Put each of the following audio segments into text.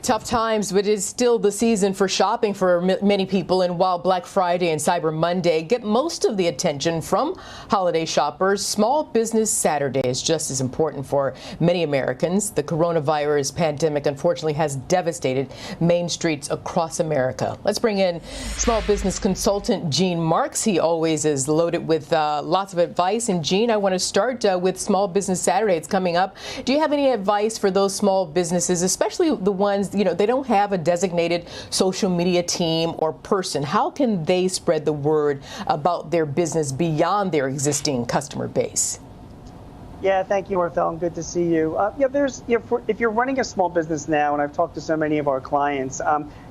Tough times, but it is still the season for shopping for many people. And while Black Friday and Cyber Monday get most of the attention from holiday shoppers, Small Business Saturday is just as important for many Americans. The coronavirus pandemic, unfortunately, has devastated main streets across America. Let's bring in small business consultant Gene Marks. He always is loaded with lots of advice. And Gene, I want to start with Small Business Saturday. It's coming up. Do you have any advice for those small businesses, especially the ones, they don't have a designated social media team or person? How can they spread the word about their business beyond their existing customer base? Yeah, thank you, Arthel, and good to see you. If you're running a small business now, and I've talked to so many of our clients,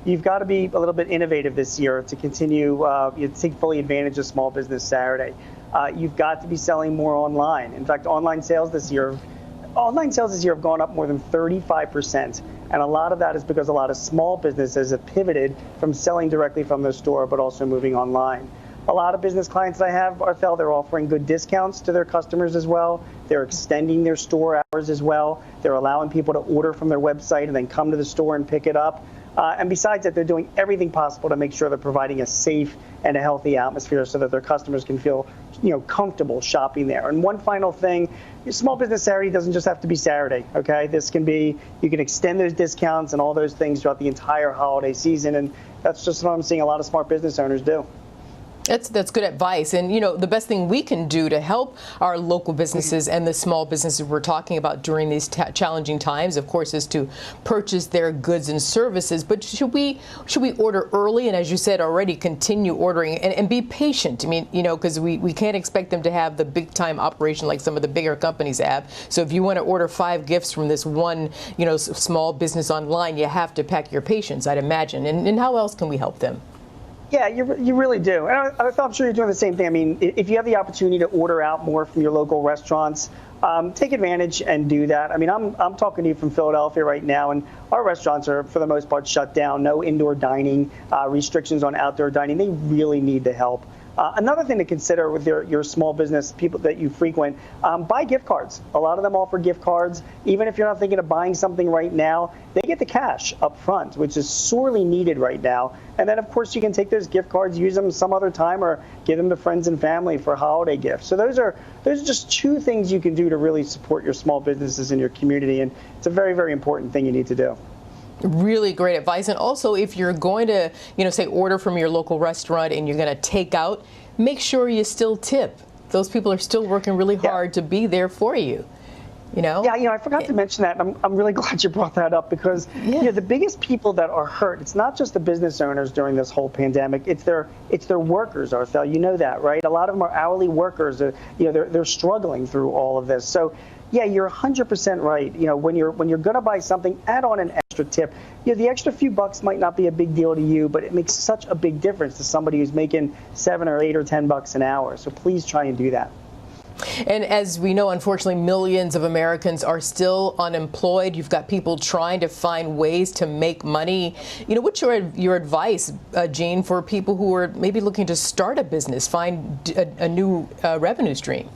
you've got to be a little bit innovative this year to continue to take fully advantage of Small Business Saturday. You've got to be selling more online. In fact, online sales this year have gone up more than 35%. And a lot of that is because a lot of small businesses have pivoted from selling directly from their store, but also moving online. A lot of business clients that I have, Arthel, they're offering good discounts to their customers as well. They're extending their store hours as well. They're allowing people to order from their website and then come to the store and pick it up. And besides that, they're doing everything possible to make sure they're providing a safe and a healthy atmosphere so that their customers can feel, comfortable shopping there. And one final thing, Small Business Saturday doesn't just have to be Saturday, okay? This can be, you can extend those discounts and all those things throughout the entire holiday season. And that's just what I'm seeing a lot of smart business owners do. That's good advice. And, the best thing we can do to help our local businesses and the small businesses we're talking about during these challenging times, of course, is to purchase their goods and services. But should we order early and, as you said already, continue ordering and be patient? I mean, because we can't expect them to have the big time operation like some of the bigger companies have. So if you want to order 5 gifts from this one, small business online, you have to pack your patience, I'd imagine. And how else can we help them? Yeah, you really do. And I'm sure you're doing the same thing. I mean, if you have the opportunity to order out more from your local restaurants, take advantage and do that. I mean, I'm talking to you from Philadelphia right now, and our restaurants are, for the most part, shut down. No indoor dining, restrictions on outdoor dining. They really need the help. Another thing to consider with your small business, people that you frequent, buy gift cards. A lot of them offer gift cards. Even if you're not thinking of buying something right now, they get the cash up front, which is sorely needed right now. And then, of course, you can take those gift cards, use them some other time, or give them to friends and family for holiday gifts. So those are just 2 things you can do to really support your small businesses in your community. And it's a very, very important thing you need to do. Really great advice. And also, if you're going to, say order from your local restaurant and you're going to take out, make sure you still tip. Those people are still working really hard to be there for you. Yeah, I forgot to mention that. I'm really glad you brought that up because the biggest people that are hurt, it's not just the business owners during this whole pandemic. It's their workers, Arthel. You know that, right? A lot of them are hourly workers. They're struggling through all of this. So, yeah, you're 100% right. When you're going to buy something, add on an extra tip. The extra few bucks might not be a big deal to you, but it makes such a big difference to somebody who's making $7 or $8 or $10 an hour. So please try and do that. And as we know, unfortunately, millions of Americans are still unemployed. You've got people trying to find ways to make money. What's your advice, Gene, for people who are maybe looking to start a business, find a new revenue stream?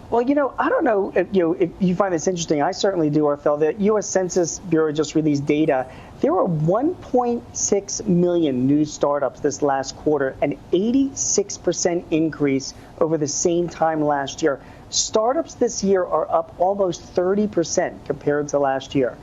Well, I don't know if you find this interesting. I certainly do, Arthel. The U.S. Census Bureau just released data. There were 1.6 million new startups this last quarter, an 86% increase over the same time last year. Startups this year are up almost 30% compared to last year.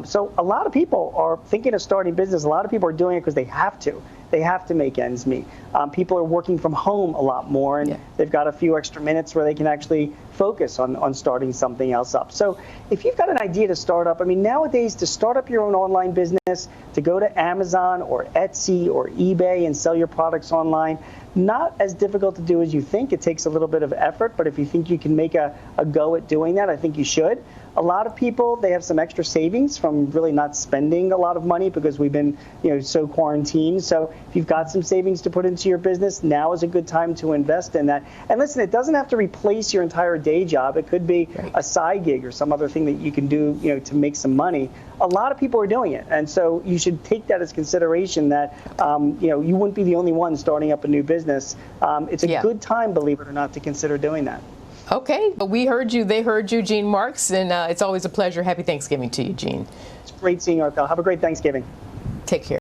So a lot of people are thinking of starting business. A lot of people are doing it because they have to. They have to make ends meet. People are working from home a lot more, and they've got a few extra minutes where they can actually focus on starting something else up. So if you've got an idea to start up, nowadays to start up your own online business, to go to Amazon or Etsy or eBay and sell your products online, not as difficult to do as you think. It takes a little bit of effort, but if you think you can make a go at doing that, I think you should. A lot of people, they have some extra savings from really not spending a lot of money because we've been, so quarantined. So if you've got some savings to put into your business, now is a good time to invest in that. And listen, it doesn't have to replace your entire day job. It could be a side gig or some other thing that you can do, to make some money. A lot of people are doing it. And so you should take that as consideration that, you wouldn't be the only one starting up a new business. It's a good time, believe it or not, to consider doing that. Okay. We heard you. They heard you, Gene Marks. And it's always a pleasure. Happy Thanksgiving to you, Gene. Great seeing you, Arthel. Have a great Thanksgiving. Take care.